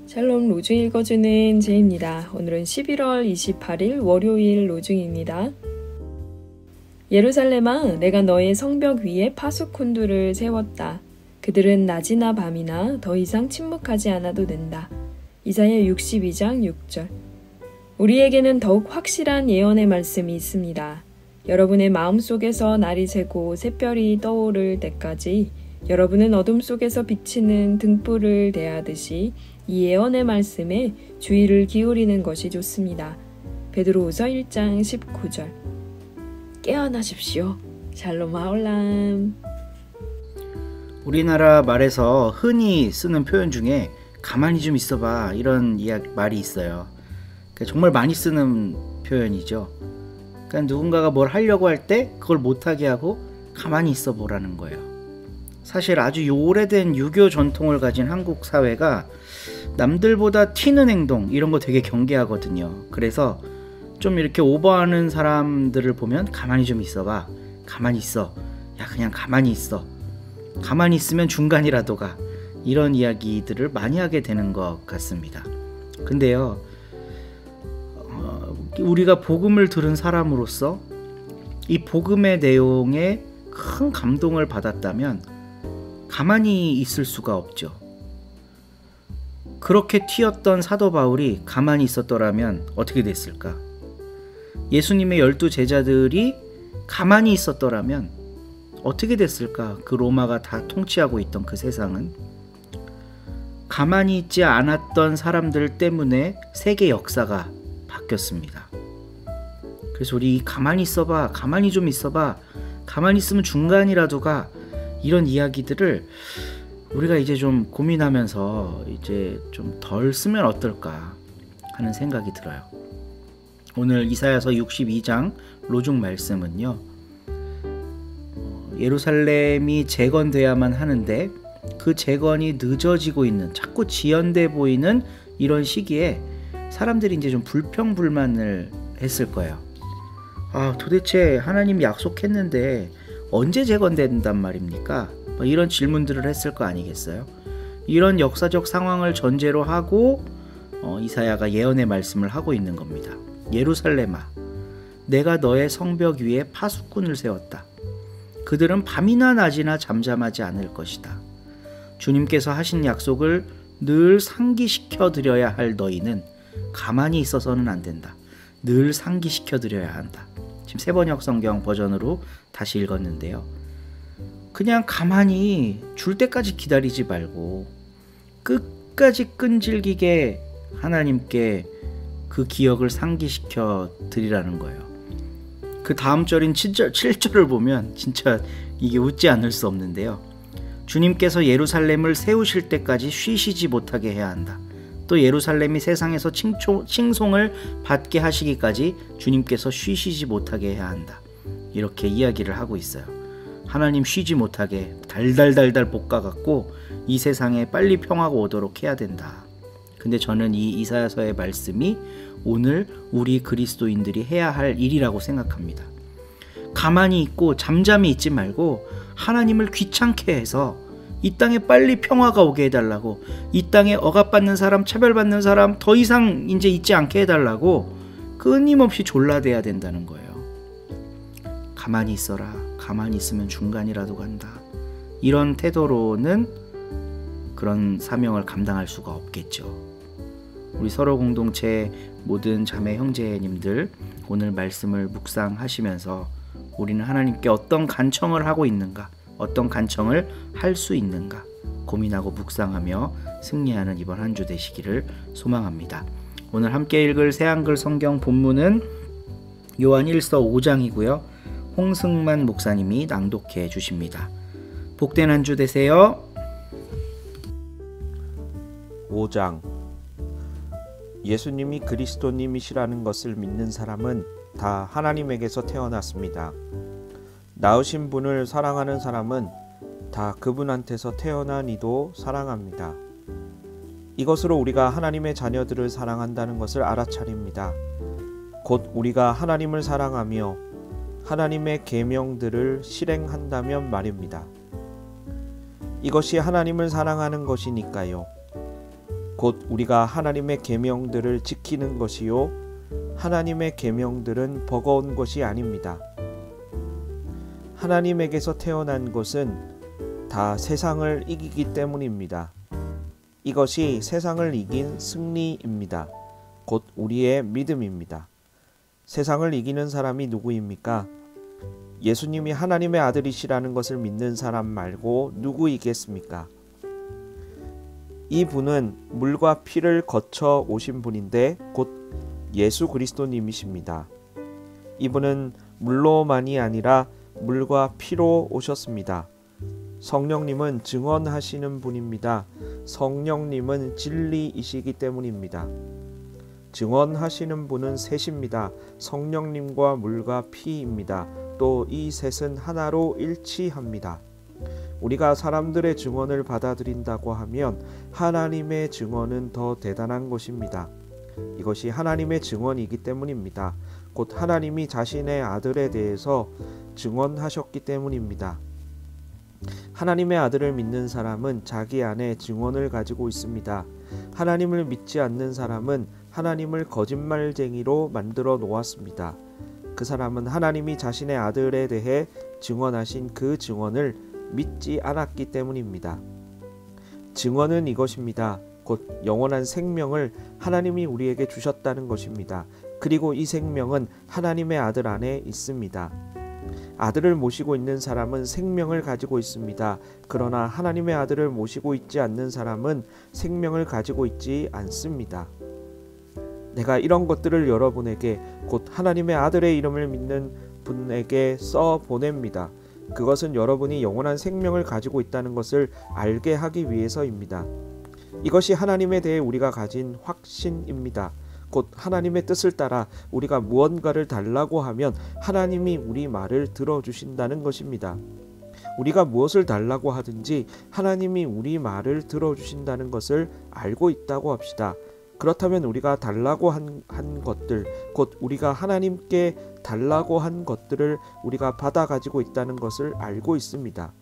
샬롬 로중 읽어주는 제입니다. 오늘은 11월 28일 월요일 로중입니다. 예루살렘아, 내가 너의 성벽 위에 파수꾼들을 세웠다. 그들은 낮이나 밤이나 더 이상 침묵하지 않아도 된다. 이사야 62장 6절. 우리에게는 더욱 확실한 예언의 말씀이 있습니다. 여러분의 마음속에서 날이 새고 샛별이 떠오를 때까지 여러분은 어둠 속에서 비치는 등불을 대하듯이 이 예언의 말씀에 주의를 기울이는 것이 좋습니다. 베드로후서 1장 19절. 깨어나십시오. 샬롬 하올람. 우리나라 말에서 흔히 쓰는 표현 중에 가만히 좀 있어봐 이런 말이 있어요. 정말 많이 쓰는 표현이죠. 그러니까 누군가가 뭘 하려고 할 때 그걸 못하게 하고 가만히 있어 보라는 거예요. 사실 아주 오래된 유교 전통을 가진 한국 사회가 남들보다 튀는 행동 이런 거 되게 경계하거든요. 그래서 좀 이렇게 오버하는 사람들을 보면 가만히 좀 있어봐. 가만히 있어. 야, 그냥 가만히 있어. 가만히 있으면 중간이라도 가. 이런 이야기들을 많이 하게 되는 것 같습니다. 근데요, 우리가 복음을 들은 사람으로서 이 복음의 내용에 큰 감동을 받았다면 가만히 있을 수가 없죠. 그렇게 튀었던 사도 바울이 가만히 있었더라면 어떻게 됐을까? 예수님의 12 제자들이 가만히 있었더라면 어떻게 됐을까? 그 로마가 다 통치하고 있던 그 세상은 가만히 있지 않았던 사람들 때문에 세계 역사가 바뀌었습니다. 그래서 우리 가만히 있어봐, 가만히 좀 있어봐, 가만히 있으면 중간이라도 가, 이런 이야기들을 우리가 이제 좀 고민하면서 이제 좀 덜 쓰면 어떨까 하는 생각이 들어요. 오늘 이사야서 62장 로중 말씀은요, 예루살렘이 재건돼야만 하는데 그 재건이 늦어지고 있는, 자꾸 지연돼 보이는 이런 시기에 사람들이 이제 좀 불평불만을 했을 거예요. 도대체 하나님이 약속했는데 언제 재건된단 말입니까? 이런 질문들을 했을 거 아니겠어요? 이런 역사적 상황을 전제로 하고 이사야가 예언의 말씀을 하고 있는 겁니다. 예루살렘아, 내가 너의 성벽 위에 파수꾼을 세웠다. 그들은 밤이나 낮이나 잠잠하지 않을 것이다. 주님께서 하신 약속을 늘 상기시켜 드려야 할 너희는 가만히 있어서는 안 된다. 늘 상기시켜 드려야 한다. 지금 세번역 성경 버전으로 다시 읽었는데요. 그냥 가만히 줄 때까지 기다리지 말고 끝까지 끈질기게 하나님께 그 기억을 상기시켜 드리라는 거예요. 그 다음 절인 7절을 보면 진짜 이게 웃지 않을 수 없는데요. 주님께서 예루살렘을 세우실 때까지 쉬시지 못하게 해야 한다. 또 예루살렘이 세상에서 칭송을 받게 하시기까지 주님께서 쉬시지 못하게 해야 한다. 이렇게 이야기를 하고 있어요. 하나님 쉬지 못하게 달달달달 볶아갖고 이 세상에 빨리 평화가 오도록 해야 된다. 근데 저는 이 이사야서의 말씀이 오늘 우리 그리스도인들이 해야 할 일이라고 생각합니다. 가만히 있고 잠잠히 있지 말고 하나님을 귀찮게 해서 이 땅에 빨리 평화가 오게 해달라고, 이 땅에 억압받는 사람, 차별받는 사람 더 이상 이제 있지 않게 해달라고 끊임없이 졸라대야 된다는 거예요. 가만히 있어라. 가만히 있으면 중간이라도 간다. 이런 태도로는 그런 사명을 감당할 수가 없겠죠. 우리 서로 공동체 모든 자매 형제님들 오늘 말씀을 묵상하시면서 우리는 하나님께 어떤 간청을 하고 있는가, 어떤 간청을 할 수 있는가 고민하고 묵상하며 승리하는 이번 한 주 되시기를 소망합니다. 오늘 함께 읽을 새한글 성경 본문은 요한 1서 5장이고요. 홍승만 목사님이 낭독해 주십니다. 복된 한 주 되세요. 5장. 예수님이 그리스도님이시라는 것을 믿는 사람은 다 하나님에게서 태어났습니다. 낳으신 분을 사랑하는 사람은 다 그분한테서 태어난 이도 사랑합니다. 이것으로 우리가 하나님의 자녀들을 사랑한다는 것을 알아차립니다. 곧 우리가 하나님을 사랑하며 하나님의 계명들을 실행한다면 말입니다. 이것이 하나님을 사랑하는 것이니까요. 곧 우리가 하나님의 계명들을 지키는 것이요 하나님의 계명들은 버거운 것이 아닙니다. 하나님에게서 태어난 것은 다 세상을 이기기 때문입니다. 이것이 세상을 이긴 승리입니다. 곧 우리의 믿음입니다. 세상을 이기는 사람이 누구입니까? 예수님이 하나님의 아들이시라는 것을 믿는 사람 말고 누구이겠습니까? 이 분은 물과 피를 거쳐 오신 분인데 곧 예수 그리스도님이십니다. 이분은 물로만이 아니라 물과 피로 오셨습니다. 성령님은 증언하시는 분입니다. 성령님은 진리이시기 때문입니다. 증언하시는 분은 셋입니다. 성령님과 물과 피입니다. 또 이 셋은 하나로 일치합니다. 우리가 사람들의 증언을 받아들인다고 하면 하나님의 증언은 더 대단한 것입니다. 이것이 하나님의 증언이기 때문입니다. 곧 하나님이 자신의 아들에 대해서 증언하셨기 때문입니다. 하나님의 아들을 믿는 사람은 자기 안에 증언을 가지고 있습니다. 하나님을 믿지 않는 사람은 하나님을 거짓말쟁이로 만들어 놓았습니다. 그 사람은 하나님이 자신의 아들에 대해 증언하신 그 증언을 믿지 않았기 때문입니다. 증언은 이것입니다. 곧 영원한 생명을 하나님이 우리에게 주셨다는 것입니다. 그리고 이 생명은 하나님의 아들 안에 있습니다. 아들을 모시고 있는 사람은 생명을 가지고 있습니다. 그러나 하나님의 아들을 모시고 있지 않는 사람은 생명을 가지고 있지 않습니다. 내가 이런 것들을 여러분에게 곧 하나님의 아들의 이름을 믿는 분에게 써 보냅니다. 그것은 여러분이 영원한 생명을 가지고 있다는 것을 알게 하기 위해서입니다. 이것이 하나님에 대해 우리가 가진 확신입니다. 곧 하나님의 뜻을 따라 우리가 무언가를 달라고 하면 하나님이 우리 말을 들어주신다는 것입니다. 우리가 무엇을 달라고 하든지 하나님이 우리 말을 들어주신다는 것을 알고 있다고 합시다. 그렇다면 우리가 달라고 한 것들, 곧 우리가 하나님께 달라고 한 것들을 우리가 받아 가지고 있다는 것을 알고 있습니다.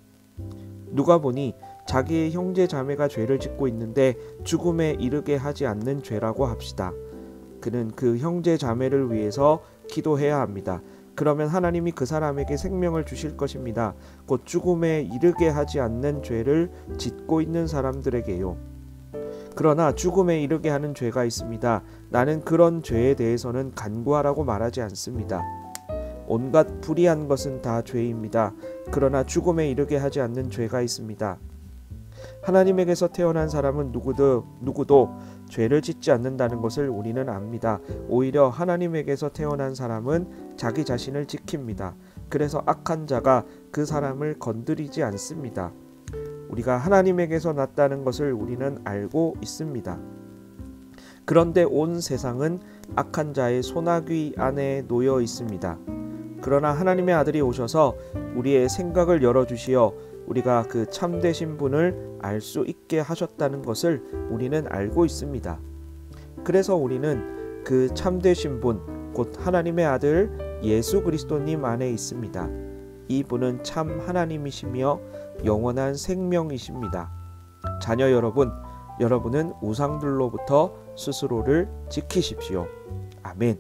누가 보니 자기의 형제 자매가 죄를 짓고 있는데 죽음에 이르게 하지 않는 죄라고 합시다. 그는 그 형제 자매를 위해서 기도해야 합니다. 그러면 하나님이 그 사람에게 생명을 주실 것입니다. 곧 죽음에 이르게 하지 않는 죄를 짓고 있는 사람들에게요. 그러나 죽음에 이르게 하는 죄가 있습니다. 나는 그런 죄에 대해서는 간구하라고 말하지 않습니다. 온갖 불의한 것은 다 죄입니다. 그러나 죽음에 이르게 하지 않는 죄가 있습니다. 하나님에게서 태어난 사람은 누구도 죄를 짓지 않는다는 것을 우리는 압니다. 오히려 하나님에게서 태어난 사람은 자기 자신을 지킵니다. 그래서 악한 자가 그 사람을 건드리지 않습니다. 우리가 하나님에게서 났다는 것을 우리는 알고 있습니다. 그런데 온 세상은 악한 자의 소나귀 안에 놓여 있습니다. 그러나 하나님의 아들이 오셔서 우리의 생각을 열어주시어 우리가 그 참되신 분을 알 수 있게 하셨다는 것을 우리는 알고 있습니다. 그래서 우리는 그 참되신 분, 곧 하나님의 아들 예수 그리스도님 안에 있습니다. 이 분은 참 하나님이시며 영원한 생명이십니다. 자녀 여러분, 여러분은 우상들로부터 스스로를 지키십시오. 아멘.